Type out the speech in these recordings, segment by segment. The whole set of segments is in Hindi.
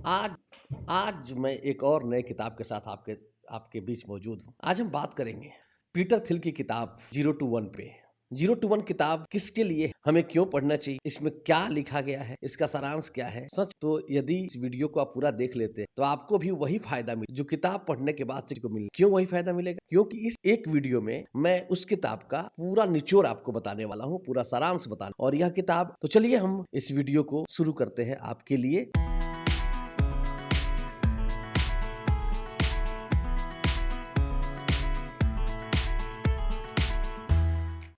आज आज मैं एक और नए किताब के साथ आपके आपके बीच मौजूद हूँ। आज हम बात करेंगे पीटर थिल की किताब 0 टू 1 पे। 0 टू 1 किताब किसके लिए, हमें क्यों पढ़ना चाहिए, इसमें क्या लिखा गया है, इसका सारांश क्या है। सच तो यदि इस वीडियो को आप पूरा देख लेते तो आपको भी वही फायदा मिले जो किताब पढ़ने के बाद से को मिले। क्यों वही फायदा मिलेगा? क्योंकि इस एक वीडियो में मैं उस किताब का पूरा निचोड़ आपको बताने वाला हूँ, पूरा सारांश बताने। और यह किताब, तो चलिए हम इस वीडियो को शुरू करते हैं आपके लिए।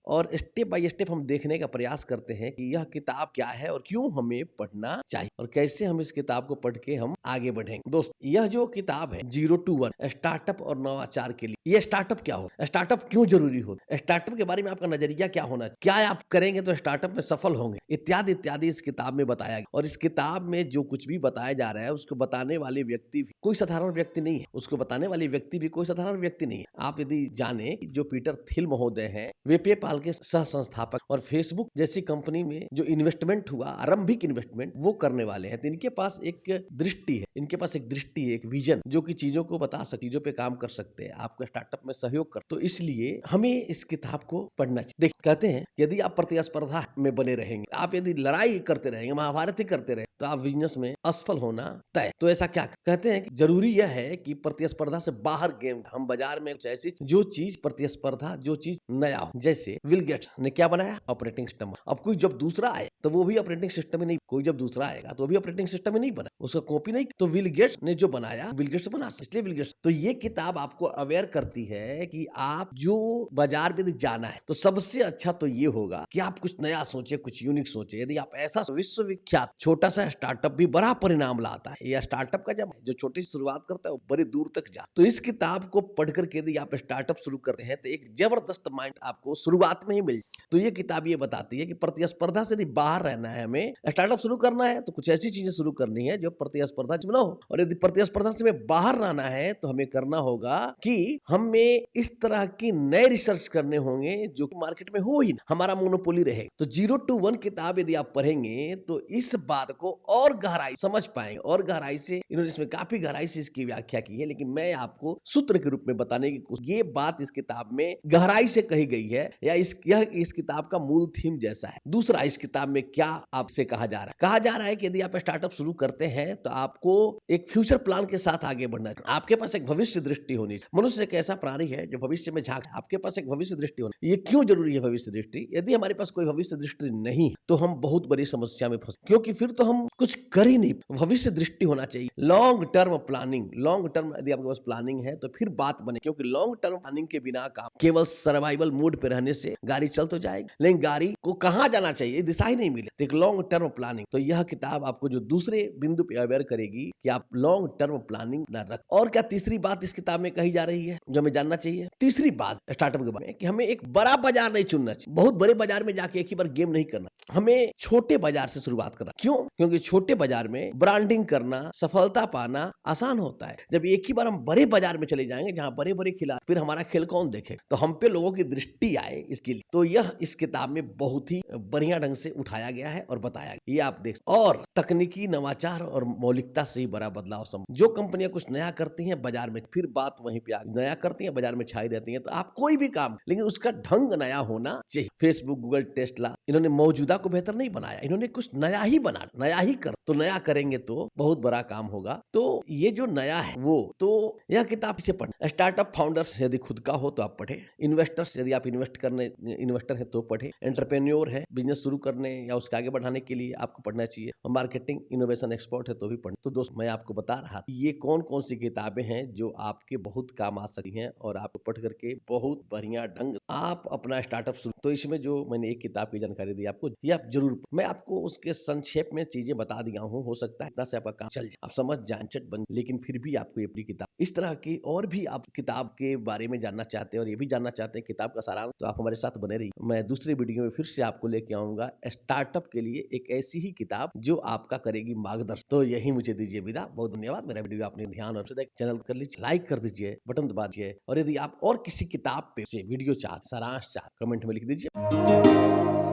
और स्टेप बाय स्टेप हम देखने का प्रयास करते हैं कि यह किताब क्या है और क्यों हमें पढ़ना चाहिए और कैसे हम इस किताब को पढ़ के हम आगे बढ़ेंगे। दोस्त, यह जो किताब है 0 टू 1 स्टार्टअप और नवाचार के लिए, यह स्टार्टअप क्या हो, स्टार्टअप क्यों जरूरी हो, स्टार्टअप के बारे में आपका नजरिया क्या होना चाहिए, क्या आप करेंगे तो स्टार्टअप में सफल होंगे, इत्यादि इत्यादि इस किताब में बताया गया। और इस किताब में जो कुछ भी बताया जा रहा है उसको बताने वाले व्यक्ति भी कोई साधारण व्यक्ति नहीं है, उसको बताने वाले व्यक्ति भी कोई साधारण व्यक्ति नहीं है। आप यदि जाने जो पीटर थिल महोदय हैं, वे पेपाल के सह संस्थापक और फेसबुक जैसी कंपनी में जो इन्वेस्टमेंट हुआ, आरंभिक इन्वेस्टमेंट वो करने वाले हैं। तो इनके पास एक दृष्टि है, इनके पास एक दृष्टि है, एक विजन, जो कि चीजों को बता सकती, चीजों पे काम कर सकते हैं, आपको स्टार्टअप में सहयोग कर। तो इसलिए हमें इस किताब को पढ़ना चाहिए। देख, कहते हैं यदि आप प्रतिस्पर्धा में बने रहेंगे, आप यदि लड़ाई करते रहेंगे, महाभारत करते रहे, तो आप बिजनेस में असफल होना तय। तो ऐसा क्या कहते हैं कि जरूरी यह है कि प्रतिस्पर्धा से बाहर गेम, हम बाजार में कुछ ऐसी जो चीज प्रतिस्पर्धा, जो चीज नया हो। जैसे बिल गेट्स ने क्या बनाया, ऑपरेटिंग सिस्टम। अब कोई जब दूसरा आए तो वो भी ऑपरेटिंग सिस्टम ही नहीं, कोई जब दूसरा आएगा तो भी ऑपरेटिंग सिस्टम ही नहीं बना, उसका कॉपी नहीं। तो बिल गेट्स ने जो बनाया, बिल गेट्स बना सकते, इसलिए बिल गेट्स। तो ये किताब आपको अवेयर करती है कि आप जो बाजार में जाना है तो सबसे अच्छा तो ये होगा कि आप कुछ नया सोचे, कुछ यूनिक सोचे। यदि आप ऐसा विश्वविख्यात छोटा सा स्टार्टअप भी बड़ा परिणाम लाता है, या स्टार्टअप का जब जो छोटी सी शुरुआत करता है वो बड़ी दूर तक जा। तो इस किताब को पढ़ करके यदि आप स्टार्टअप शुरू करते हैं तो एक जबरदस्त माइंड आपको शुरुआत में ही मिल। तो ये किताब ये बताती है कि प्रतिस्पर्धा से यदि बाहर रहना है, हमें स्टार्टअप शुरू करना है तो कुछ ऐसी चीजें शुरू करनी है जो प्रतिस्पर्धा में ना हो। और यदि प्रतिस्पर्धा से हमें बाहर रहना है तो हमें करना होगा कि हमें इस तरह की नए रिसर्च करने होंगे जो मार्केट में हो ही ना, हमारा मोनोपोली रहे। तो 0 टू 1 किताब यदि आप पढ़ेंगे तो इस बात को और गहराई समझ पाएंगे। और गहराई से इन्होंने इसमें काफी गहराई से इसकी व्याख्या की है, लेकिन मैं आपको सूत्र के रूप में बताने की कोशिश, ये बात इस किताब में गहराई से कही गई है, या इस किताब का मूल थीम जैसा है। दूसरा, इस किताब में क्या आपसे कहा जा रहा है, कहा जा रहा है कि यदि आप स्टार्टअप शुरू करते हैं तो आपको एक फ्यूचर प्लान के साथ आगे बढ़ना है। आपके पास एक भविष्य दृष्टि होनी चाहिए। मनुष्य एक ऐसा प्राणी है जो भविष्य में झांक, आपके पास एक भविष्य दृष्टि होनी। ये क्यों जरूरी है भविष्य दृष्टि? यदि हमारे पास कोई भविष्य दृष्टि नहीं तो हम बहुत बड़ी समस्या में फंस, क्योंकि फिर तो हम कुछ कर ही नहीं। भविष्य दृष्टि होना चाहिए, long term planning. Long term यदि आपके पास प्लानिंग है तो फिर बात बने, क्योंकि लॉन्ग टर्म प्लानिंग के बिना काम, केवल सर्वाइवल मोड पे रहने से गाड़ी चल तो जाएगी, लेकिन गाड़ी को कहां जाना चाहिए दिशा ही नहीं मिले। तो एक लॉन्ग टर्म प्लानिंग, तो यह किताब आपको जो दूसरे बिंदु पे अवेयर करेगी कि आप लॉन्ग टर्म प्लानिंग ना रख। और क्या तीसरी बात इस किताब में कही जा रही है जो हमें जानना चाहिए? तीसरी बात स्टार्टअप के बारे में कि हमें एक बड़ा बाजार नहीं चुनना चाहिए, बहुत बड़े बाजार में जाके एक ही बार गेम नहीं करना, हमें छोटे बाजार से शुरुआत करना। क्यों? क्योंकि छोटे बाजार में ब्रांडिंग करना, सफलता पाना आसान होता है। जब एक ही बार हम बड़े बाजार में चले जाएंगे जहां बड़े बड़े खिलाड़ी, फिर हमारा खेल कौन देखे? तो हम पे लोगों की दृष्टि आए इसके लिए। तो यह इस किताब में बहुत ही बढ़िया ढंग से उठाया गया है और बताया गया, ये आप देख। और तकनीकी नवाचार और मौलिकता से ही बड़ा बदलाव संभव। जो कंपनियां कुछ नया करती हैं बाजार में, फिर बात वहीं पे नया करती हैं, बाजार में छाई रहती हैं। तो आप कोई भी काम, लेकिन उसका ढंग नया होना चाहिए। फेसबुक, गूगल, टेस्ला, इन्होंने मौजूदा को बेहतर नहीं बनाया, इन्होंने कुछ नया ही बना, नया ही कर। तो नया करेंगे तो बहुत बड़ा काम होगा। तो ये जो नया है वो, तो यह किताब इसे पढ़ें। स्टार्टअप फाउंडर्स यदि खुद का हो तो आप पढ़े, इन्वेस्टर्स यदि आप इन्वेस्टर है तो पढ़े, एंटरप्रेन्योर है बिजनेस शुरू करने या उसके आगे बढ़ाने के लिए आपको पढ़ना चाहिए, और मार्केटिंग इनोवेशन एक्सपर्ट है तो भी पढ़े। तो दोस्त, मैं आपको बता रहा ये कौन कौन सी किताबें हैं जो आपके बहुत काम आ सकती हैं और आपको पढ़ करके बहुत बढ़िया ढंग आप अपना स्टार्टअप शुरू। तो इसमें जो मैंने एक किताब की जानकारी दी आपको, ये आप जरूर, मैं आपको उसके संक्षेप में चीजें बता दिया हूँ, हो सकता है इतना से आपका काम चल जाए, आप समझ जाए चट बन, लेकिन फिर भी आपको ये किताब, इस तरह की और भी आप किताब के बारे में जानना चाहते हैं और ये भी जानना चाहते हैं किताब का सारांश, तो आप हमारे साथ बने रहिए। मैं दूसरे वीडियो में फिर से आपको लेके आऊंगा स्टार्टअप के लिए एक ऐसी ही किताब जो आपका करेगी मार्गदर्शन। तो यही मुझे दीजिए विदा, बहुत धन्यवाद। मेरा वीडियो आपने ध्यान और चैनल कर लीजिए, लाइक कर दीजिए, बटन दबा दीजिए, और यदि आप और किसी किताब पे से वीडियो चाह, सारांश चाह, कमेंट में लिख दीजिए।